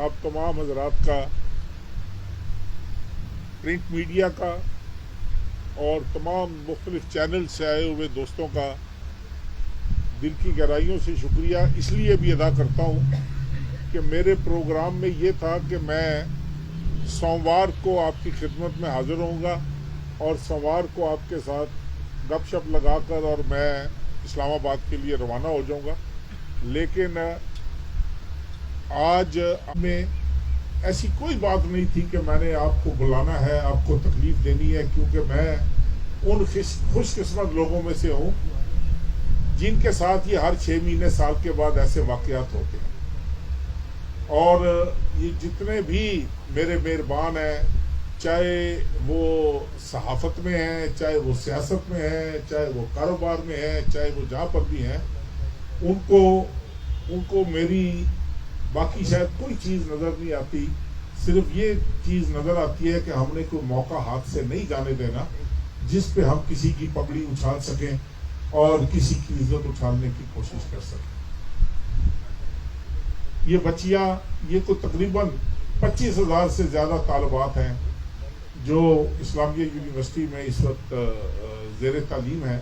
آپ تمام حضرات کا، پرنٹ میڈیا کا اور تمام مختلف چینل سے آئے ہوئے دوستوں کا دل کی گہرائیوں سے شکریہ اس لیے بھی ادا کرتا ہوں کہ میرے پروگرام میں یہ تھا کہ میں سوموار کو آپ کی خدمت میں حاضر ہوں گا اور سوموار کو آپ کے ساتھ گپ شپ لگا کر اور میں اسلام آباد کے لیے روانہ ہو جاؤں گا. لیکن آج میں ایسی کوئی بات نہیں تھی کہ میں نے آپ کو بلانا ہے، آپ کو تکلیف دینی ہے، کیونکہ میں ان خوش قسمت لوگوں میں سے ہوں جن کے ساتھ یہ ہر 6 مہینے سال کے بعد ایسے واقعات ہوتے ہیں. اور یہ جتنے بھی میرے مہربان ہیں، چاہے وہ صحافت میں ہیں، چاہے وہ سیاست میں ہیں، چاہے وہ کاروبار میں ہیں، چاہے وہ جہاں پر بھی ہیں، ان کو میری باقی شاید کوئی چیز نظر نہیں آتی. صرف یہ چیز نظر آتی ہے کہ ہم نے کوئی موقع ہاتھ سے نہیں جانے دینا جس پہ ہم کسی کی پگڑی اچھال سکیں اور کسی کی عزت اچھالنے کی کوشش کر سکیں. یہ بچیاں، یہ کو تقریباً 25,000 سے زیادہ طالبات ہیں جو اسلامیہ یونیورسٹی میں اس وقت زیر تعلیم ہیں.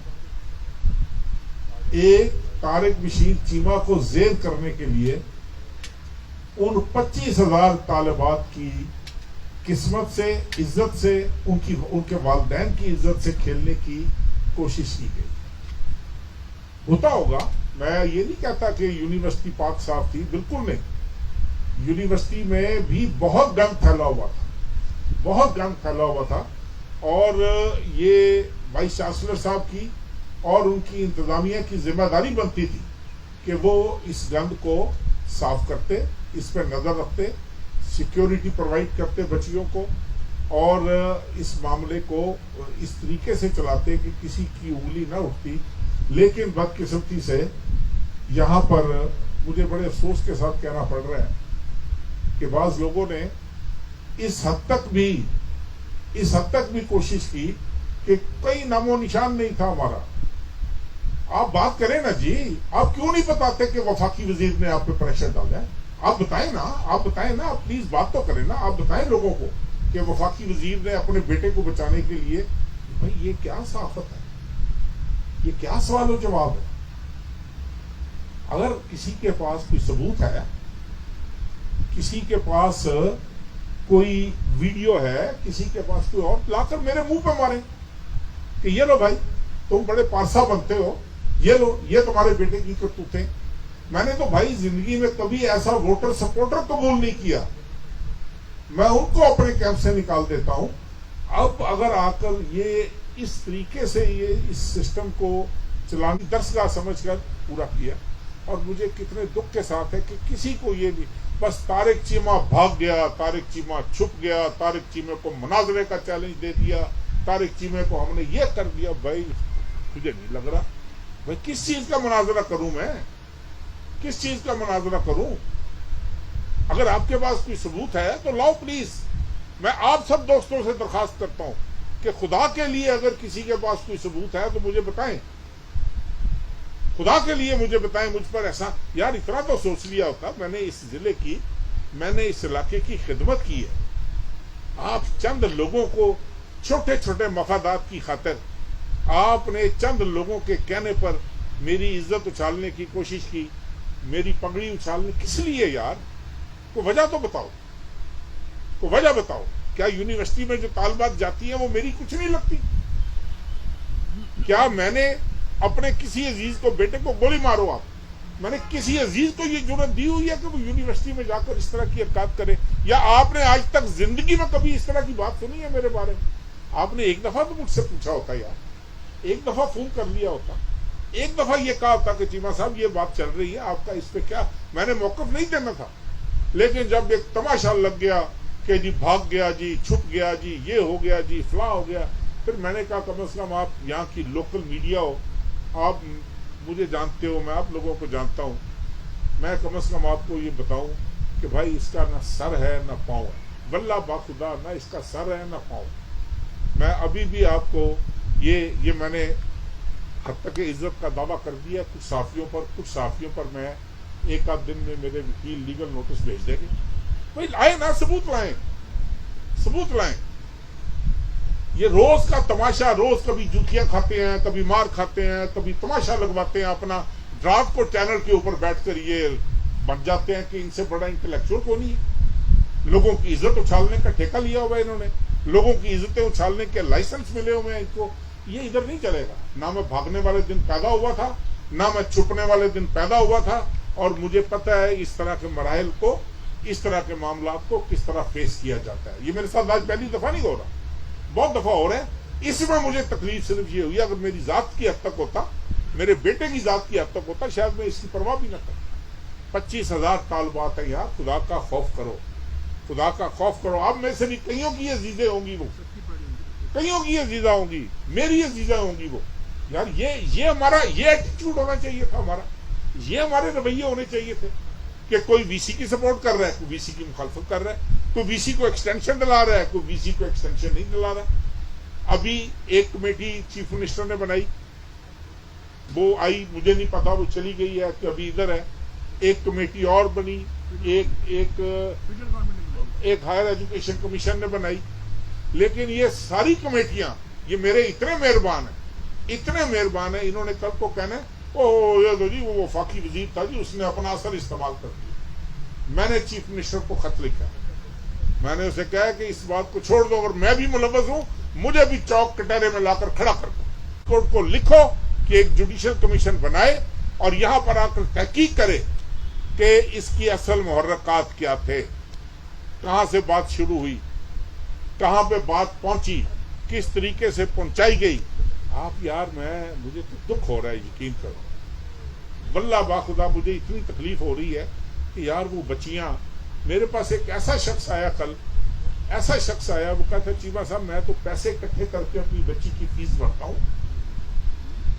ایک طارق بشیر چیمہ کو زیر کرنے کے لیے ان 25,000 طالبات کی قسمت سے، عزت سے، ان کے والدین کی عزت سے کھیلنے کی کوشش کی گئی. ہوتا ہوگا، میں یہ نہیں کہتا کہ یونیورسٹی پاک صاف تھی، بالکل نہیں. یونیورسٹی میں بھی بہت گند پھیلا ہوا تھا اور یہ وائس چانسلر صاحب کی اور ان کی انتظامیہ کی ذمہ داری بنتی تھی کہ وہ اس گند کو صاف کرتے، اس پہ نظر رکھتے، سیکیورٹی پرووائڈ کرتے بچیوں کو، اور اس معاملے کو اس طریقے سے چلاتے کہ کسی کی انگلی نہ اٹھتی. لیکن بدقسمتی سے یہاں پر مجھے بڑے افسوس کے ساتھ کہنا پڑ رہا ہے کہ بعض لوگوں نے اس حد تک بھی کوشش کی کہ کوئی نام و نشان نہیں تھا ہمارا. آپ بات کریں نا جی، آپ کیوں نہیں بتاتے کہ وفاقی وزیر نے آپ پہ پریشر ڈالا ہے؟ آپ بتائیں نا، آپ پلیز بات تو کریں نا. آپ بتائیں لوگوں کو کہ وفاقی وزیر نے اپنے بیٹے کو بچانے کے لیے. بھائی یہ کیا صحافت ہے؟ یہ کیا سوال و جواب ہے؟ اگر کسی کے پاس کوئی ثبوت ہے، کسی کے پاس کوئی ویڈیو ہے، کسی کے پاس کوئی اور، لا کر میرے منہ پہ ماریں کہ یہ لو بھائی، تم بڑے پارسا بنتے ہو، یہ لو، یہ تمہارے بیٹے کی کرتوتیں. میں نے تو بھائی زندگی میں کبھی ایسا ووٹر سپورٹر قبول نہیں کیا، میں ان کو اپنے کیمپ سے نکال دیتا ہوں. اب اگر آ کر یہ اس طریقے سے یہ اس سسٹم کو چلانے درسگاہ سمجھ کر پورا کیا، اور مجھے کتنے دکھ کے ساتھ ہے کہ کسی کو یہ نہیں، بس طارق چیمہ بھاگ گیا، طارق چیمہ چھپ گیا، طارق چیمہ کو مناظرے کا چیلنج دے دیا، طارق چیمہ کو ہم نے یہ کر دیا. بھائی مجھے نہیں لگ رہا، بھائی کس چیز کا مناظرہ کروں میں؟ کس چیز کا مناظرہ کروں؟ اگر آپ کے پاس کوئی ثبوت ہے تو لاؤ پلیز. میں آپ سب دوستوں سے درخواست کرتا ہوں کہ خدا کے لیے اگر کسی کے پاس کوئی ثبوت ہے تو مجھے بتائیں، خدا کے لیے مجھے بتائیں. مجھ پر ایسا یار اتنا تو سوچ لیا ہوتا، میں نے اس ضلع کی، میں نے اس علاقے کی خدمت کی ہے. آپ چند لوگوں کو چھوٹے چھوٹے مفادات کی خاطر آپ نے چند لوگوں کے کہنے پر میری عزت اچھالنے کی کوشش کی، میری پگڑی اچھالنے. کس لیے یار؟ کوئی وجہ تو بتاؤ، کوئی وجہ بتاؤ. کیا یونیورسٹی میں جو طالبات جاتی ہیں وہ میری کچھ نہیں لگتی؟ کیا میں نے اپنے کسی عزیز کو، بیٹے کو گولی مارو آپ، میں نے کسی عزیز کو یہ جرأت دی ہوئی ہے کہ وہ یونیورسٹی میں جا کر اس طرح کی حرکات کرے؟ یا آپ نے آج تک زندگی میں کبھی اس طرح کی بات سنی ہے میرے بارے میں؟ آپ نے ایک دفعہ تو مجھ سے پوچھا ہوتا یار، ایک دفعہ فون کر لیا ہوتا، ایک دفعہ یہ کہا ہوتا کہ چیمہ صاحب یہ بات چل رہی ہے، آپ کا اس پہ کیا؟ میں نے موقف نہیں دینا تھا. لیکن جب ایک تماشا لگ گیا کہ جی بھاگ گیا جی، چھپ گیا جی، یہ ہو گیا جی، فلاں ہو گیا، پھر میں نے کہا کم از کم آپ یہاں کی لوکل میڈیا ہو، آپ مجھے جانتے ہو، میں آپ لوگوں کو جانتا ہوں، میں کم از کم آپ کو یہ بتاؤں کہ بھائی اس کا نہ سر ہے نہ پاؤں ہے. واللہ باخدا نہ اس کا سر ہے نہ پاؤں. میں ابھی بھی آپ کو یہ میں نے حد تک عزت کا دعویٰ کر دیا. کچھ صحافیوں پر میں ایک آدھ دن میں میرے وکیل لیگل نوٹس بھیج دیں گے. بھائی لائیں نا، ثبوت لائیں، ثبوت لائیں. یہ روز کا تماشا، روز کبھی جوتیاں کھاتے ہیں، کبھی مار کھاتے ہیں، کبھی تماشا لگواتے ہیں اپنا، رات کو چینل کے اوپر بیٹھ کر یہ بن جاتے ہیں کہ ان سے بڑا انٹلیکچوئل کون نہیں ہے. لوگوں کی عزت اچھالنے کا ٹھیکہ لیا ہوا ہے انہوں نے، لوگوں کی عزتیں اچھالنے کے لائسنس ملے ہوئے ہیں ان کو. یہ ادھر نہیں چلے گا. نہ میں بھاگنے والے دن پیدا ہوا تھا، نہ میں چھپنے والے دن پیدا ہوا تھا، اور مجھے پتہ ہے اس طرح کے مراحل کو، اس طرح کے معاملات کو کس طرح فیس کیا جاتا ہے. یہ میرے ساتھ آج پہلی دفعہ نہیں ہو رہا، بہت دفعہ ہو رہا ہے. اس میں مجھے تکلیف صرف یہ ہوئی، اگر میری ذات کی حد تک ہوتا، میرے بیٹے کی ذات کی حد تک ہوتا، شاید میں اس کی پرواہ بھی نہ کرتا. 25,000 طالبات ہیں یہاں. خدا کا خوف کرو، خدا کا خوف کرو. اب میں سے بھی کئیوں کی عزیزیں ہوں گی، وہ کئیوں کی عزیزہ ہوں گی، میری عزیزہ ہوں گی وہ. یار یہ ہمارا یہ ایٹیٹیوڈ ہونا چاہیے تھا ہمارا، یہ ہمارے رویے ہونے چاہیے تھے کہ کوئی وی سی کی سپورٹ کر رہا ہے، کوئی وی سی کی مخالفت کر رہا ہے، کوئی وی سی کو ایکسٹینشن دلا رہا ہے، کوئی وی سی کو ایکسٹینشن نہیں دلا رہا. ابھی ایک کمیٹی چیف منسٹر نے بنائی، وہ آئی، مجھے نہیں پتا وہ چلی گئی ہے کہ ابھی ادھر ہے. ایک کمیٹی اور بنی، ایک ہائر ایجوکیشن کمیشن نے بنائی. لیکن یہ ساری کمیٹیاں، یہ میرے اتنے مہربان ہیں، اتنے مہربان ہیں، انہوں نے کل کو کہنا یہ تو جی وہ وفاقی وزیر تھا جی، اس نے اپنا اثر استعمال کر دیا. میں نے چیف منسٹر کو خط لکھا، میں نے اسے کہا کہ اس بات کو چھوڑ دو، اگر میں بھی ملوث ہوں مجھے بھی چوک کٹہرے میں لا کر کھڑا کر دو. کورٹ کو لکھو کہ ایک جوڈیشل کمیشن بنائے اور یہاں پر آ کر تحقیق کرے کہ اس کی اصل محرکات کیا تھے، کہاں سے بات شروع ہوئی، کہاں پہ بات پہنچی، کس طریقے سے پہنچائی گئی. آپ یار مجھے تو دکھ ہو رہا ہے، یقین کرو واللہ باخدا مجھے اتنی تکلیف ہو رہی ہے کہ یار وہ بچیاں. میرے پاس ایک ایسا شخص آیا کل، ایسا شخص آیا، وہ کہتا ہے چیمہ صاحب میں تو پیسے اکٹھے کر کے اپنی بچی کی فیس بھرتا ہوں،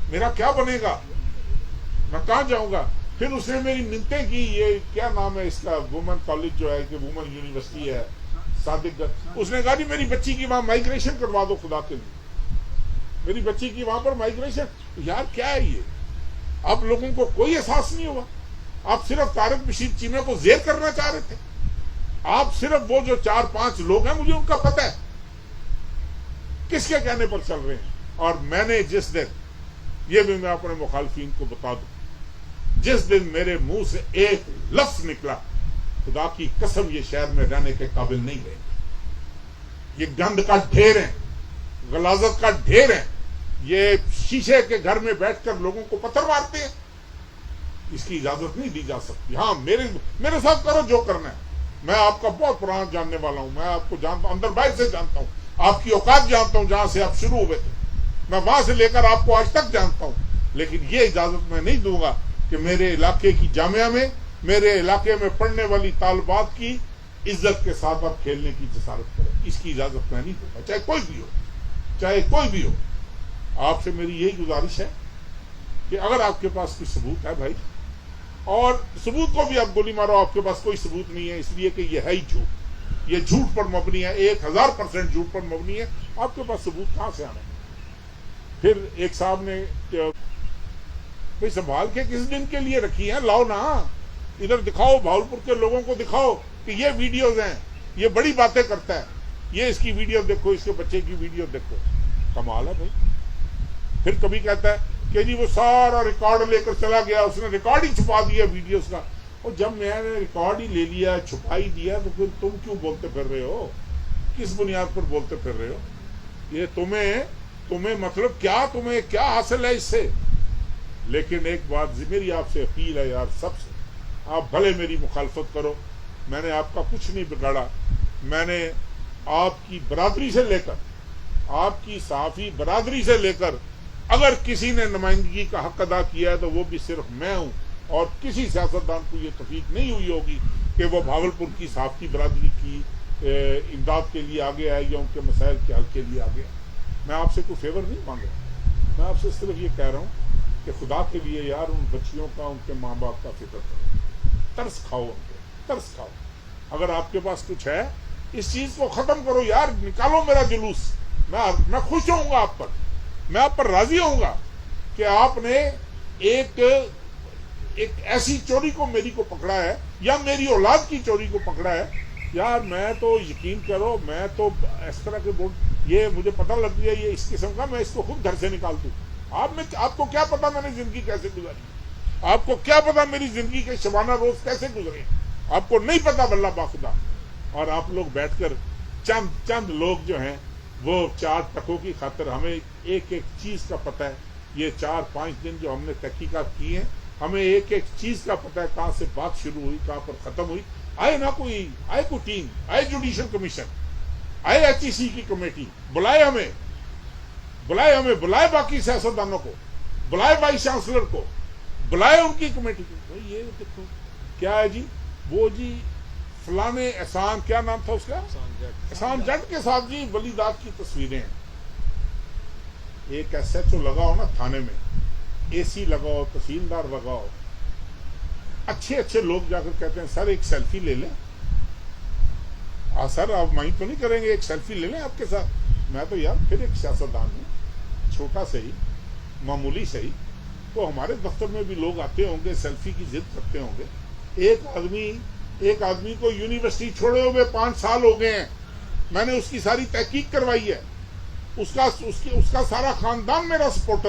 میرا کیا بنے گا، میں کہاں جاؤں گا. پھر اس نے میری منتیں کی، یہ کیا نام ہے اس کا، وومن کالج جو ہے کہ وومن یونیورسٹی ہے صادق، اس نے کہا جی میری بچی کی وہاں مائگریشن کروا دو، خدا کے لیے میری بچی کی وہاں پر مائگریشن. یار کیا ہے یہ؟ اب لوگوں کو کوئی احساس نہیں ہوا. آپ صرف طارق بشیر چیمہ کو زیر کرنا چاہ رہے تھے. آپ صرف وہ جو 4-5 لوگ ہیں، مجھے ان کا پتہ ہے کس کے کہنے پر چل رہے ہیں. اور میں نے جس دن، یہ بھی میں اپنے مخالفین کو بتا دوں، جس دن میرے منہ سے ایک لفظ نکلا، خدا کی قسم یہ شہر میں رہنے کے قابل نہیں رہے. یہ گند کا ڈھیر ہے، غلاظت کا ڈھیر ہے، یہ شیشے کے گھر میں بیٹھ کر لوگوں کو پتھر مارتے ہیں. اس کی اجازت نہیں دی جا سکتی. ہاں میرے ساتھ کرو جو کرنا ہے. میں آپ کا بہت پرانا جاننے والا ہوں، میں آپ کو جانتا ہوں، اندر باہر سے جانتا ہوں، آپ کی اوقات جانتا ہوں، جہاں سے آپ شروع ہوئے تھے میں وہاں سے لے کر آپ کو آج تک جانتا ہوں. لیکن یہ اجازت میں نہیں دوں گا کہ میرے علاقے کی جامعہ میں، میرے علاقے میں پڑھنے والی طالبات کی عزت کے ساتھ آپ کھیلنے کی جسارت کریں. اس کی اجازت میں نہیں دوں گا، چاہے کوئی بھی ہو، چاہے کوئی بھی ہو. آپ سے میری یہی گزارش ہے کہ اگر آپ کے پاس کوئی ثبوت ہے بھائی، اور ثبوت کو بھی آپ گولی مارو، آپ کے پاس کوئی ثبوت نہیں ہے اس لیے کہ یہ ہے ہی جھوٹ، یہ جھوٹ پر مبنی ہے، 1000% جھوٹ پر مبنی ہے. آپ کے پاس ثبوت کہاں سے آنا ہے؟ پھر ایک صاحب نے بھائی سنبھال کے کس دن کے لیے رکھی ہیں، لاؤ نا ادھر دکھاؤ، بھاولپور کے لوگوں کو دکھاؤ کہ یہ ویڈیوز ہیں، یہ بڑی باتیں کرتا ہے، یہ اس کی ویڈیو دیکھو، اس کے بچے کی ویڈیو دیکھو. کمال ہے بھائی. پھر کبھی کہتا ہے کہ جی وہ سارا ریکارڈ لے کر چلا گیا، اس نے ریکارڈ ہی چھپا دیا ویڈیوز کا. اور جب میں نے ریکارڈ ہی لے لیا، چھپا ہی دیا، تو پھر تم کیوں بولتے پھر رہے ہو؟ کس بنیاد پر بولتے پھر رہے ہو؟ یہ تمہیں مطلب کیا، تمہیں کیا حاصل ہے اس سے؟ لیکن ایک بات میری آپ سے اپیل ہے یار، سب سے، آپ بھلے میری مخالفت کرو، میں نے آپ کا کچھ نہیں بگاڑا. میں نے آپ کی برادری سے لے کر، آپ کی صحافی برادری سے لے کر، اگر کسی نے نمائندگی کا حق ادا کیا ہے تو وہ بھی صرف میں ہوں. اور کسی سیاستدان کو یہ توفیق نہیں ہوئی ہوگی کہ وہ بھاولپور کی صحافتی برادری کی امداد کے لیے آگے آئے یا ان کے مسائل کے حل کے لیے آگے. میں آپ سے کوئی فیور نہیں مانگ رہا، میں آپ سے صرف یہ کہہ رہا ہوں کہ خدا کے لیے یار ان بچیوں کا، ان کے ماں باپ کا فکر کرو، ترس کھاؤ ان پہ، ترس کھاؤ. اگر آپ کے پاس کچھ ہے اس چیز کو ختم کرو یار، نکالو میرا جلوس. میں خوش ہوں گا آپ پر، میں آپ پر راضی ہوں گا کہ آپ نے ایک ایسی چوری کو میری کو پکڑا ہے، یا میری اولاد کی چوری کو پکڑا ہے یار میں تو یقین کرو، میں تو اس طرح کے بورڈ، یہ مجھے پتہ لگ گیا یہ اس قسم کا، میں اس کو خود گھر سے نکال دوں. آپ کو کیا پتا میں نے زندگی کیسے گزاری، آپ کو کیا پتا میری زندگی کے شبانہ روز کیسے گزرے، آپ کو نہیں پتا واللہ باخدا. اور آپ لوگ بیٹھ کر چند لوگ جو ہیں وہ 4 ٹکوں کی خاطر، ہمیں ایک ایک چیز کا پتہ ہے. یہ 4-5 دن جو ہم نے تحقیقات کی ہیں، ہمیں ایک ایک چیز کا پتہ ہے، کہاں سے بات شروع ہوئی، کہاں پر ختم ہوئی. آئے کوئی ٹیم، آئے جوڈیشل کمیشن، آئے HEC کی کمیٹی، بلائے باقی سیاستدانوں کو، بلائے وائس چانسلر کو، بلائے ان کی کمیٹی کو. یہ دیکھو کیا ہے جی، وہ جی فلانے احسان، کیا نام تھا اس کا، احسان جٹ کے ساتھ جی ولیدات کی تصویریں ہیں. ایک SHO لگاؤ نا تھانے میں، AC لگاؤ، تحصیلدار لگاؤ، اچھے لوگ جا کر کہتے ہیں سر ایک سیلفی لے لیں. سر آپ مائنڈ تو نہیں کریں گے، ایک سیلفی لے لیں آپ کے ساتھ. میں تو یار پھر ایک سیاستدان ہوں، چھوٹا صحیح، معمولی صحیح، تو ہمارے دفتر میں بھی لوگ آتے ہوں گے، سیلفی کی ضد کرتے ہوں گے. ایک آدمی کو یونیورسٹی چھوڑے ہوئے 5 سال ہو گئے ہیں، میں نے اس کی ساری تحقیق کروائی ہے، اس کا سارا خاندان میرا سپورٹر